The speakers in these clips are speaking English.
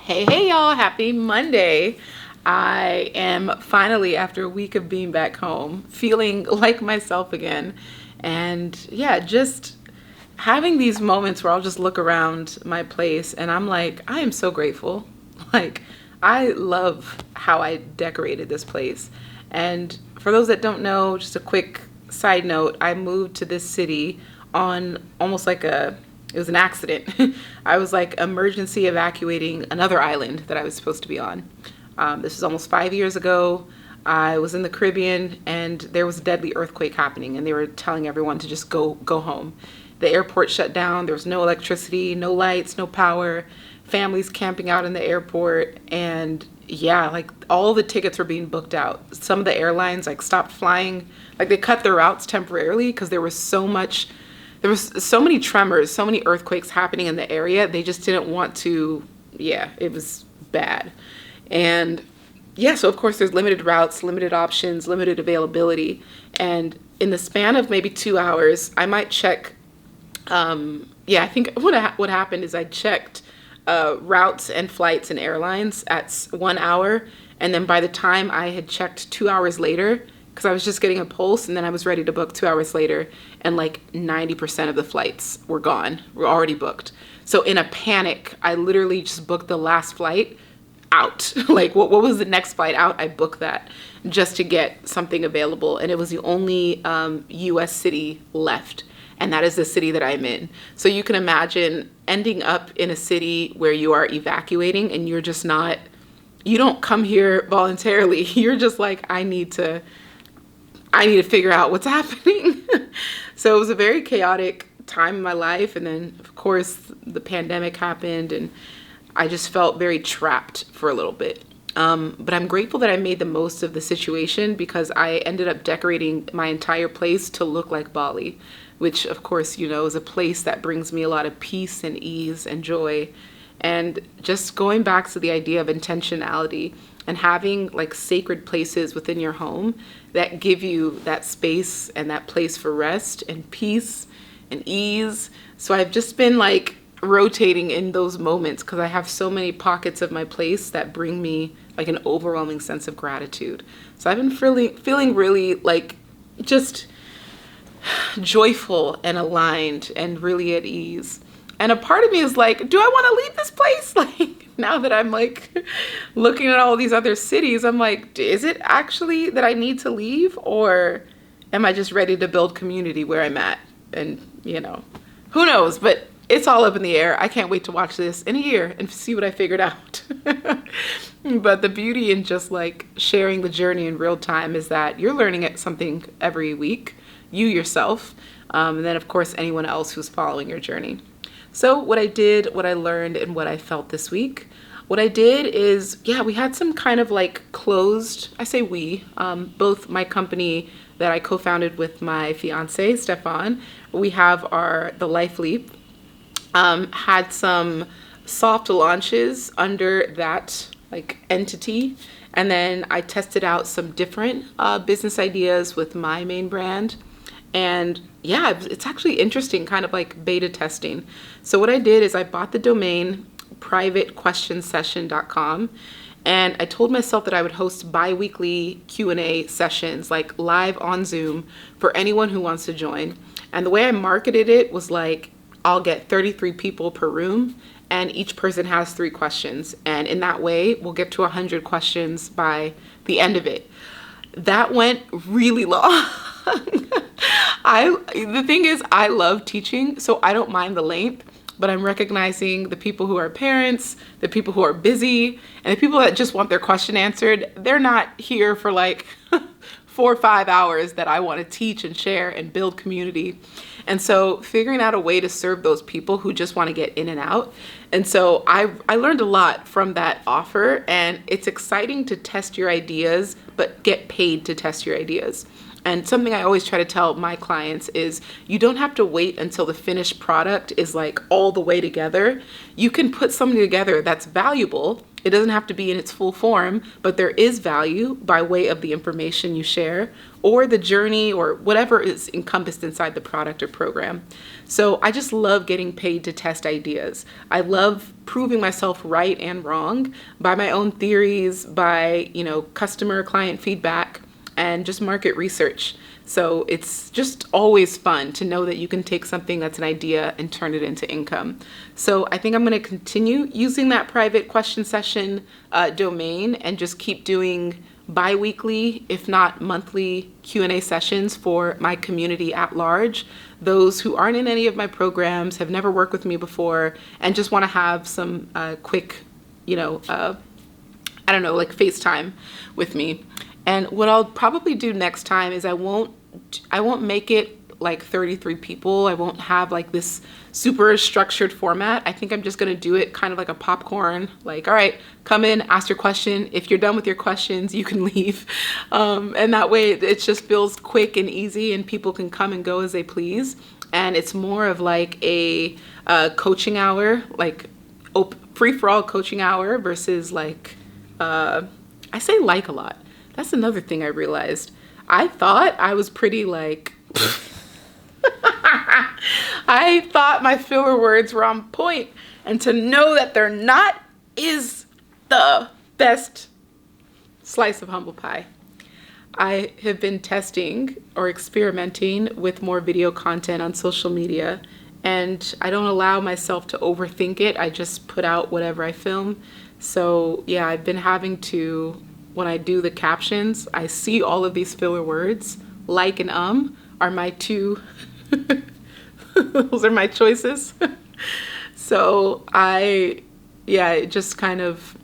Hey, y'all, happy Monday. I am finally, after a week of being back home, feeling like myself again. And yeah, just having these moments where I'll just look around my place and I'm like, I am so grateful. Like, I love how I decorated this place. And for those that don't know, just a quick side note, I moved to this city on almost like it was an accident. I was like emergency evacuating another island that I was supposed to be on. This was almost 5 years ago. I was in the Caribbean and there was a deadly earthquake happening and they were telling everyone to just go home. The airport shut down. There was no electricity, no lights, no power, families camping out in the airport. And yeah, like all the tickets were being booked out. Some of the airlines like stopped flying, like they cut their routes temporarily because there was so many tremors, so many earthquakes happening in the area. They just didn't want to, yeah, it was bad. And yeah, so of course there's limited routes, limited options, limited availability. And in the span of maybe 2 hours, I might check, I think what happened is I checked routes and flights and airlines at 1 hour. And then by the time I had checked 2 hours later, because I was just getting a pulse and then I was ready to book 2 hours later, and like 90% of the flights were gone, were already booked. So in a panic, I literally just booked the last flight out. Like what was the next flight out? I booked that just to get something available. And it was the only US city left. And that is the city that I'm in. So you can imagine ending up in a city where you are evacuating and you're just not, you don't come here voluntarily. You're just like, I need to figure out what's happening. So it was a very chaotic time in my life. And then, of course, the pandemic happened and I just felt very trapped for a little bit. But I'm grateful that I made the most of the situation because I ended up decorating my entire place to look like Bali, which, of course, you know, is a place that brings me a lot of peace and ease and joy. And just going back to the idea of intentionality and having like sacred places within your home that give you that space and that place for rest and peace and ease. So I've just been like rotating in those moments because I have so many pockets of my place that bring me like an overwhelming sense of gratitude. So I've been feeling really like just joyful and aligned and really at ease. And a part of me is like, do I want to leave this place? Like, now that I'm like looking at all these other cities, I'm like, is it actually that I need to leave? Or am I just ready to build community where I'm at? And, you know, who knows? But it's all up in the air. I can't wait to watch this in a year and see what I figured out. But the beauty in just like sharing the journey in real time is that you're learning something every week, you yourself, and then of course anyone else who's following your journey. So what I did, what I learned, and what I felt this week, what I did is, we had some kind of like closed, I say we, both my company that I co-founded with my fiance, Stefan, we have the Life Leap, had some soft launches under that like entity. And then I tested out some different business ideas with my main brand. And yeah, it's actually interesting, kind of like beta testing. So what I did is I bought the domain privatequestionsession.com, and I told myself that I would host bi-weekly Q&A sessions, like live on Zoom for anyone who wants to join. And the way I marketed it was like, I'll get 33 people per room and each person has 3 questions. And in that way, we'll get to 100 questions by the end of it. That went really long. The thing is, I love teaching, so I don't mind the length, but I'm recognizing the people who are parents, the people who are busy, and the people that just want their question answered. They're not here for like 4 or 5 hours that I want to teach and share and build community. And so figuring out a way to serve those people who just want to get in and out. And so I learned a lot from that offer, and it's exciting to test your ideas, but get paid to test your ideas. And something I always try to tell my clients is you don't have to wait until the finished product is like all the way together. You can put something together that's valuable, It doesn't have to be in its full form, but there is value by way of the information you share or the journey or whatever is encompassed inside the product or program. So I just love getting paid to test ideas. I love proving myself right and wrong by my own theories, by, customer client feedback and just market research. So it's just always fun to know that you can take something that's an idea and turn it into income. So I think I'm going to continue using that private question session domain and just keep doing bi-weekly, if not monthly, Q&A sessions for my community at large, those who aren't in any of my programs, have never worked with me before, and just want to have some quick, like FaceTime with me. And what I'll probably do next time is I won't make it like 33 people. I won't have like this super structured format. I think I'm just going to do it kind of like a popcorn, like, all right, come in, ask your question. If you're done with your questions, you can leave. And that way it just feels quick and easy and people can come and go as they please. And it's more of like a coaching hour, like free-for-all coaching hour versus like, I say like a lot. That's another thing I realized. I thought I was pretty like, I thought my filler words were on point, and to know that they're not is the best slice of humble pie. I have been testing or experimenting with more video content on social media, and I don't allow myself to overthink it. I just put out whatever I film. So yeah, I've been having to, when I do the captions, I see all of these filler words, like and are my two, those are my choices. So it just kind of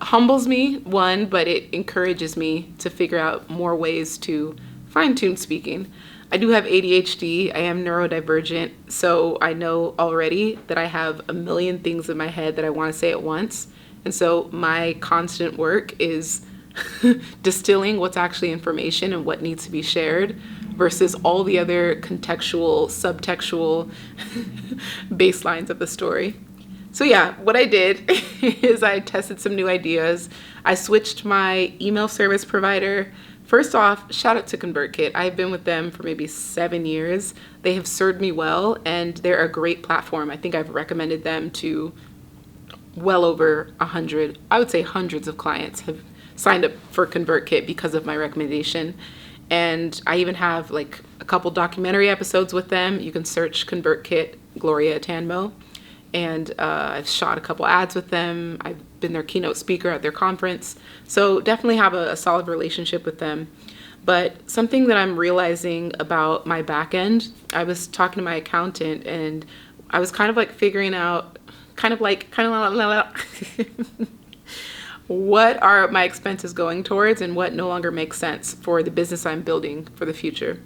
humbles me, one, but it encourages me to figure out more ways to fine-tune speaking. I do have ADHD, I am neurodivergent, so I know already that I have a million things in my head that I want to say at once. And so my constant work is distilling what's actually information and what needs to be shared versus all the other contextual, subtextual baselines of the story. So yeah, what I did is I tested some new ideas. I switched my email service provider. First off, shout out to ConvertKit. I've been with them for maybe 7 years. They have served me well and they're a great platform. I think I've recommended them to well over 100, I would say hundreds of clients have signed up for ConvertKit because of my recommendation. And I even have like a couple documentary episodes with them. You can search ConvertKit Gloria Atanmo. And I've shot a couple ads with them. I've been their keynote speaker at their conference. So definitely have a solid relationship with them. But something that I'm realizing about my back end, I was talking to my accountant and I was kind of like figuring out what are my expenses going towards and what no longer makes sense for the business I'm building for the future.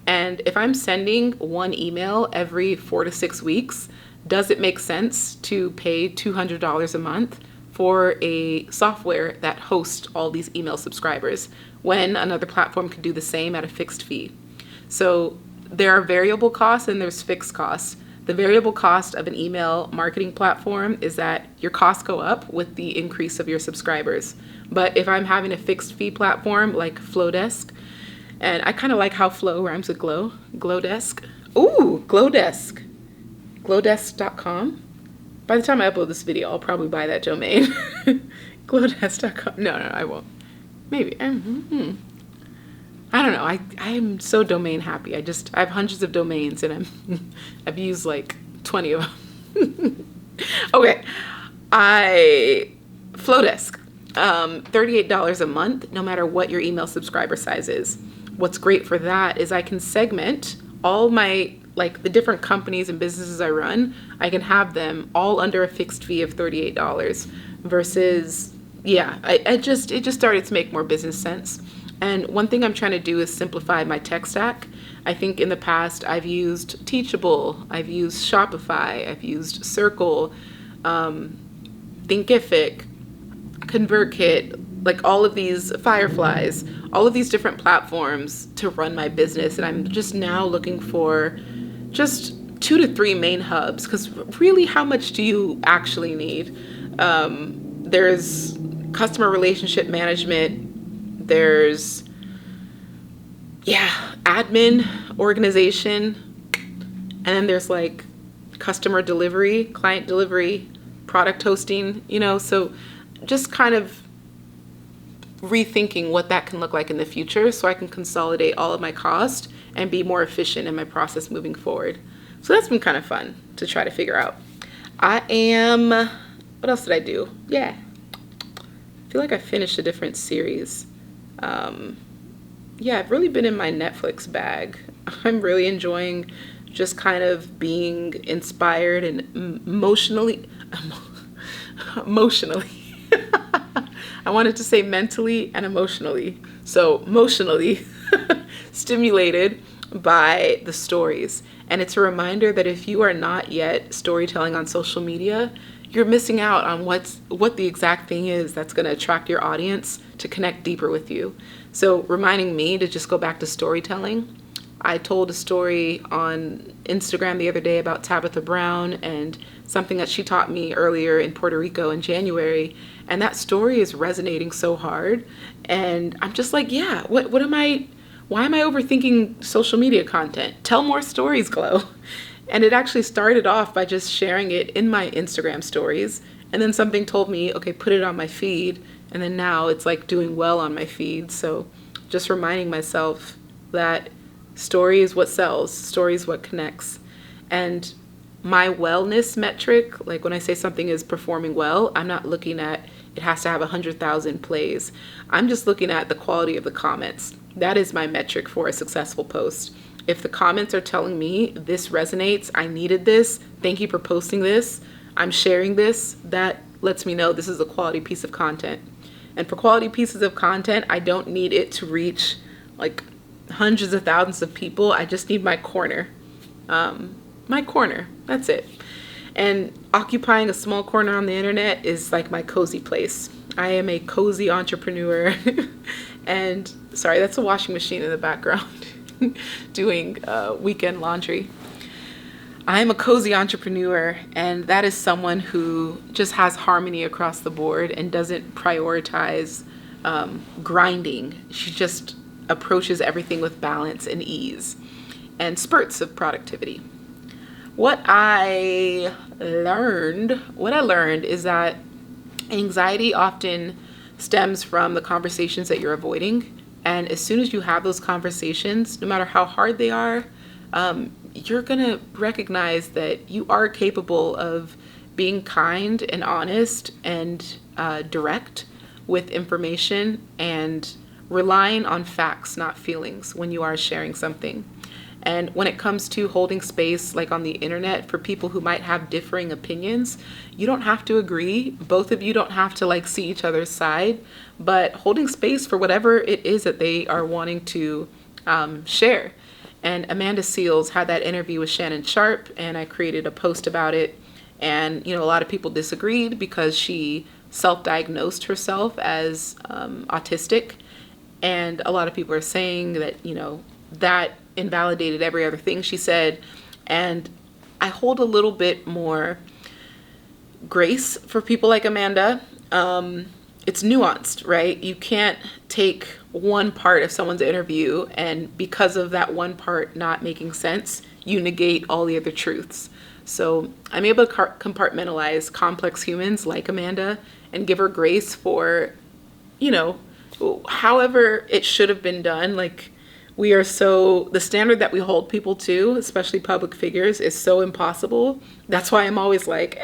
And if I'm sending one email every 4 to 6 weeks, does it make sense to pay $200 a month for a software that hosts all these email subscribers when another platform could do the same at a fixed fee? So there are variable costs and there's fixed costs. The variable cost of an email marketing platform is that your costs go up with the increase of your subscribers. But if I'm having a fixed fee platform like Flowdesk, and I kind of like how flow rhymes with glow, Glowdesk. Ooh, Glowdesk. Glowdesk.com. By the time I upload this video, I'll probably buy that domain. Glowdesk.com. No, I won't. Maybe. I don't know. I'm so domain happy. I have hundreds of domains and I've used like 20 of them. Okay. Flowdesk. $38 a month, no matter what your email subscriber size is. What's great for that is I can segment all my, like the different companies and businesses I run, I can have them all under a fixed fee of $38 versus, it just started to make more business sense. And one thing I'm trying to do is simplify my tech stack. I think in the past I've used Teachable, I've used Shopify, I've used Circle, Thinkific, ConvertKit, like all of these Fireflies, all of these different platforms to run my business. And I'm just now looking for just 2 to 3 main hubs, because really how much do you actually need? there's customer relationship management, there's, admin, organization, and then there's like customer delivery, client delivery, product hosting, so just kind of rethinking what that can look like in the future so I can consolidate all of my cost and be more efficient in my process moving forward. So that's been kind of fun to try to figure out. What else did I do? Yeah. I feel like I finished a different series. I've really been in my Netflix bag. I'm really enjoying just kind of being inspired and emotionally, I wanted to say mentally and emotionally. So emotionally stimulated by the stories. And it's a reminder that if you are not yet storytelling on social media, you're missing out on what the exact thing is that's going to attract your audience to connect deeper with you. So reminding me to just go back to storytelling. I told a story on Instagram the other day about Tabitha Brown and something that she taught me earlier in Puerto Rico in January. And that story is resonating so hard. And I'm just like, why am I overthinking social media content? Tell more stories, Glow. And it actually started off by just sharing it in my Instagram stories. And then something told me, okay, put it on my feed. And then now it's like doing well on my feed. So just reminding myself that story is what sells, story is what connects. And my wellness metric, like when I say something is performing well, I'm not looking at it has to have 100,000 plays. I'm just looking at the quality of the comments. That is my metric for a successful post. If the comments are telling me this resonates, I needed this, thank you for posting this, I'm sharing this, that lets me know this is a quality piece of content. And for quality pieces of content, I don't need it to reach like hundreds of thousands of people. I just need my corner. My corner, that's it. And occupying a small corner on the internet is like my cozy place. I am a cozy entrepreneur. And sorry, that's a washing machine in the background doing weekend laundry. I am a cozy entrepreneur, and that is someone who just has harmony across the board and doesn't prioritize grinding. She just approaches everything with balance and ease and spurts of productivity. What I learned is that anxiety often stems from the conversations that you're avoiding. And as soon as you have those conversations, no matter how hard they are, you're going to recognize that you are capable of being kind and honest and direct with information and relying on facts, not feelings, when you are sharing something. And when it comes to holding space, like on the internet, for people who might have differing opinions, you don't have to agree. Both of you don't have to like see each other's side, but holding space for whatever it is that they are wanting to share. And Amanda Seales had that interview with Shannon Sharp, and I created a post about it. And, a lot of people disagreed because she self-diagnosed herself as autistic. And a lot of people are saying that, that invalidated every other thing she said. And I hold a little bit more grace for people like Amanda. It's nuanced, right? You can't take one part of someone's interview and because of that one part not making sense, you negate all the other truths. So I'm able to compartmentalize complex humans like Amanda and give her grace for, however it should have been done. Like, the standard that we hold people to, especially public figures, is so impossible. That's why I'm always like,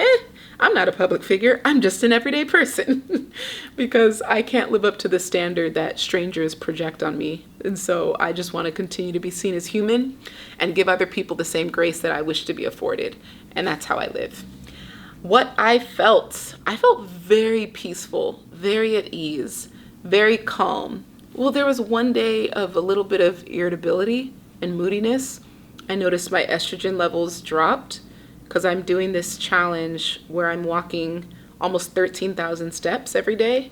I'm not a public figure. I'm just an everyday person because I can't live up to the standard that strangers project on me. And so I just want to continue to be seen as human and give other people the same grace that I wish to be afforded. And that's how I live. What I felt very peaceful, very at ease, very calm. Well, there was one day of a little bit of irritability and moodiness. I noticed my estrogen levels dropped because I'm doing this challenge where I'm walking almost 13,000 steps every day.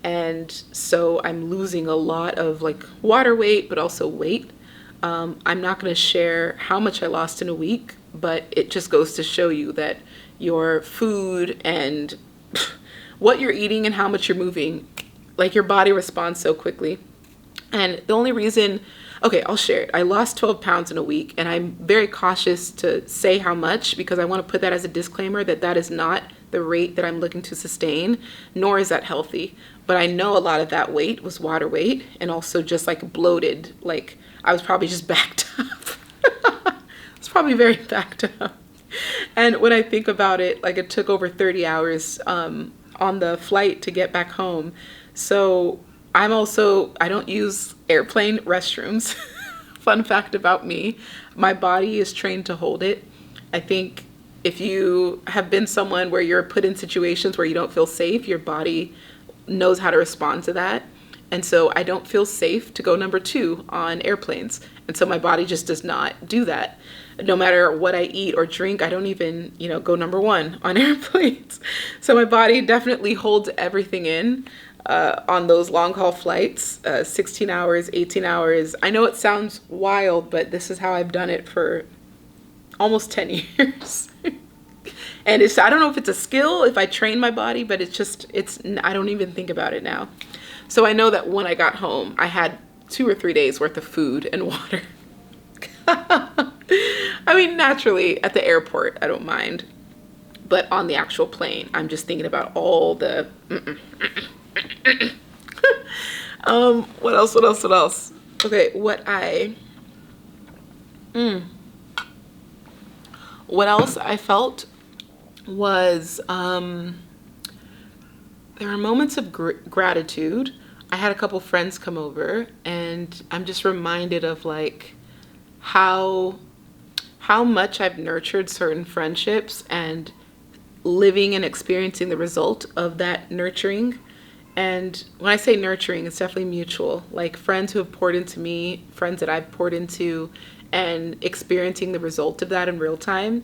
And so I'm losing a lot of like water weight, but also weight. I'm not going to share how much I lost in a week, but it just goes to show you that your food and what you're eating and how much you're moving. Like your body responds so quickly. And the only reason, okay, I'll share it. I lost 12 pounds in a week, and I'm very cautious to say how much because I want to put that as a disclaimer that that is not the rate that I'm looking to sustain, nor is that healthy. But I know a lot of that weight was water weight and also just like bloated. Like I was probably just backed up. It's probably very backed up. And when I think about it, like it took over 30 hours on the flight to get back home. So I don't use airplane restrooms. Fun fact about me, my body is trained to hold it. I think if you have been someone where you're put in situations where you don't feel safe, your body knows how to respond to that. And so I don't feel safe to go number 2 on airplanes. And so my body just does not do that. No matter what I eat or drink, I don't even, go number 1 on airplanes. So my body definitely holds everything in on those long haul flights, 16 hours, 18 hours. I know it sounds wild, but this is how I've done it for almost 10 years. And I don't know if it's a skill, if I train my body, but I don't even think about it now. So I know that when I got home, I had 2 or 3 days worth of food and water. I mean, naturally at the airport, I don't mind. But on the actual plane, I'm just thinking about all the, what else? Okay, what else I felt was, there are moments of gratitude. I had a couple friends come over and I'm just reminded of like how much I've nurtured certain friendships and living and experiencing the result of that nurturing. And when I say nurturing, it's definitely mutual. Like friends who have poured into me, friends that I've poured into, and experiencing the result of that in real time.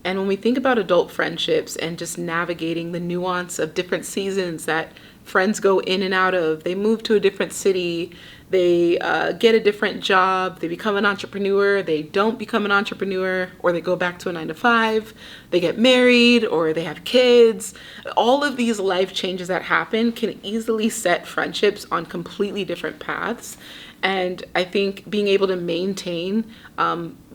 And when we think about adult friendships and just navigating the nuance of different seasons that friends go in and out of, they move to a different city, they get a different job, they become an entrepreneur, they don't become an entrepreneur, or they go back to a 9-to-5, they get married, or they have kids. All of these life changes that happen can easily set friendships on completely different paths. And I think being able to maintain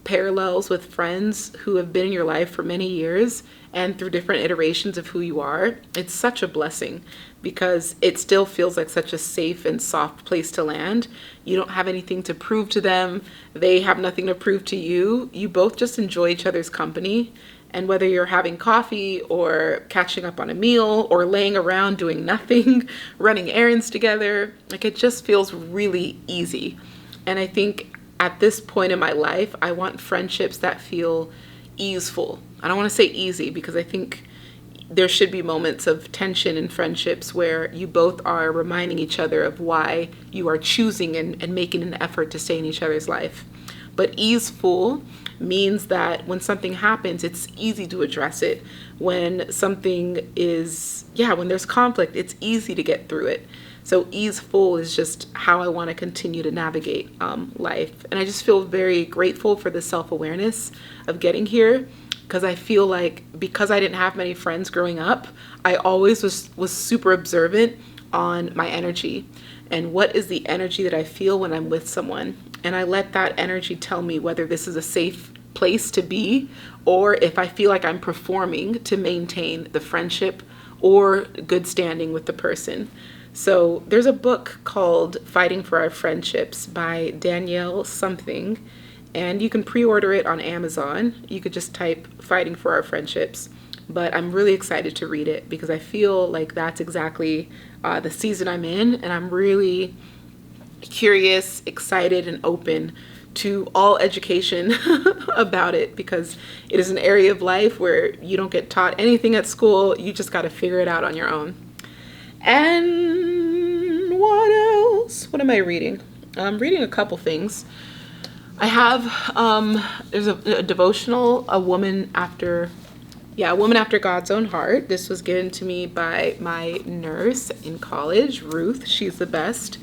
parallels with friends who have been in your life for many years and through different iterations of who you are, it's such a blessing because it still feels like such a safe and soft place to land. You don't have anything to prove to them. They have nothing to prove to you. You both just enjoy each other's company. And whether you're having coffee or catching up on a meal or laying around doing nothing, running errands together, like it just feels really easy. And I think at this point in my life, I want friendships that feel easeful. I don't want to say easy because I think there should be moments of tension in friendships where you both are reminding each other of why you are choosing and making an effort to stay in each other's life. But easeful means that when something happens, it's easy to address it. When when there's conflict, it's easy to get through it. So easeful is just how I want to continue to navigate life. And I just feel very grateful for the self-awareness of getting here because I feel like because I didn't have many friends growing up, I always was super observant on my energy and what is the energy that I feel when I'm with someone. And I let that energy tell me whether this is a safe place to be or if I feel like I'm performing to maintain the friendship or good standing with the person. So there's a book called Fighting for Our Friendships by Danielle something, and you can pre-order it on Amazon. You could just type Fighting for Our Friendships. But I'm really excited to read it because I feel like that's exactly the season I'm in, and I'm really curious, excited, and open to all education about it because it is an area of life where you don't get taught anything at school. You just got to figure it out on your own. And what else? What am I reading? I'm reading a couple things. I have, there's a devotional, a woman after God's own heart. This was given to me by my nurse in college, Ruth. She's the best.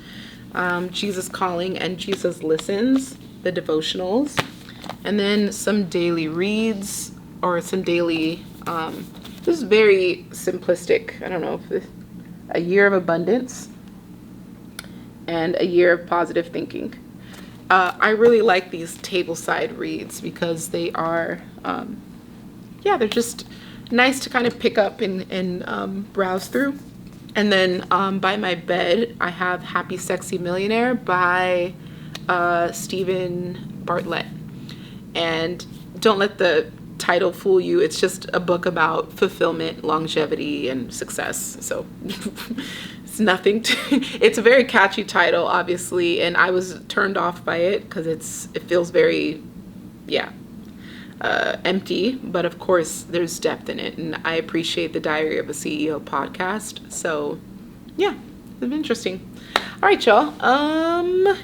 Jesus Calling and Jesus Listens, the devotionals. And then some daily reads or some daily This is very simplistic. I don't know if a year of abundance and a year of positive thinking. I really like these tableside reads because they are, yeah, they're just nice to kind of pick up and browse through. And then by my bed, I have Happy Sexy Millionaire by Stephen Bartlett. And don't let the title fool you. It's just a book about fulfillment, longevity, and success. So it's nothing to, it's a very catchy title, obviously, and I was turned off by it because it feels very, yeah, empty. But of course, there's depth in it, and I appreciate the Diary of a CEO podcast. So, yeah, it's been interesting. All right, y'all.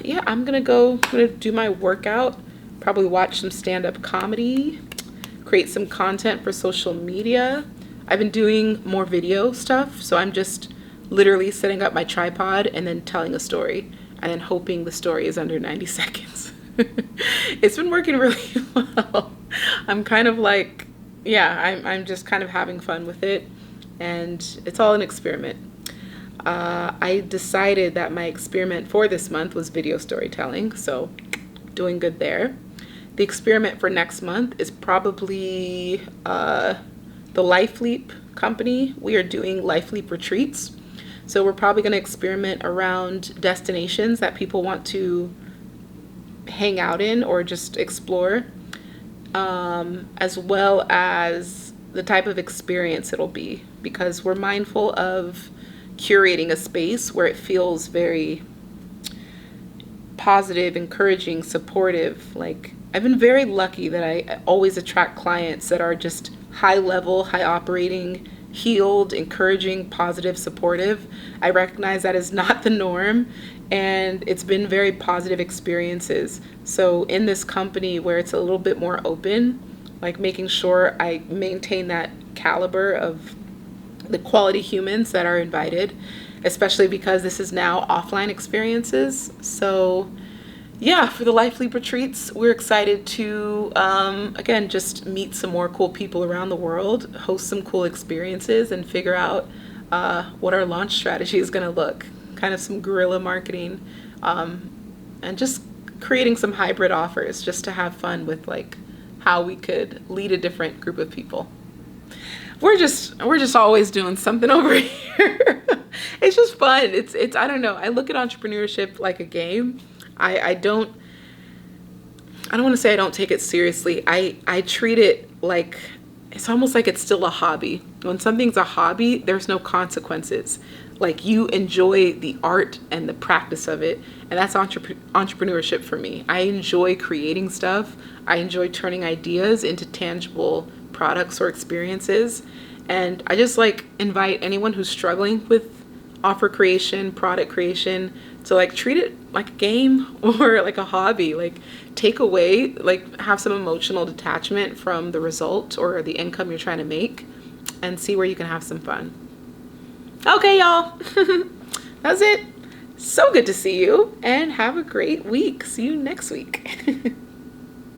Yeah, I'm gonna do my workout. Probably watch some stand-up comedy, create some content for social media. I've been doing more video stuff, so I'm just literally setting up my tripod and then telling a story and then hoping the story is under 90 seconds. It's been working really well. I'm kind of like, yeah, I'm just kind of having fun with it, and it's all an experiment. I decided that my experiment for this month was video storytelling, so doing good there. The experiment for next month is probably the Life Leap company. We are doing Life Leap retreats. So we're probably going to experiment around destinations that people want to hang out in or just explore, as well as the type of experience it'll be, because we're mindful of curating a space where it feels very positive, encouraging, supportive. Like, I've been very lucky that I always attract clients that are just high level, high operating, healed, encouraging, positive, supportive. I recognize that is not the norm, and it's been very positive experiences. So in this company where it's a little bit more open, like making sure I maintain that caliber of the quality humans that are invited, especially because this is now offline experiences. So yeah, for the Life Leap retreats, we're excited to, again, just meet some more cool people around the world, host some cool experiences, and figure out what our launch strategy is going to look. Kind of some guerrilla marketing, and just creating some hybrid offers just to have fun with like how we could lead a different group of people. We're just always doing something over here. It's just fun. It's I don't know. I look at entrepreneurship like a game. I don't want to say I don't take it seriously. I treat it like it's almost like it's still a hobby. When something's a hobby, there's no consequences. Like, you enjoy the art and the practice of it, and that's entrepreneurship for me. I enjoy creating stuff. I enjoy turning ideas into tangible products or experiences, and I just like invite anyone who's struggling with offer creation, product creation, to like treat it like a game or like a hobby. Like, take away, like, have some emotional detachment from the result or the income you're trying to make, and see where you can have some fun. Okay, y'all. That's it. So good to see you, and have a great week. See you next week.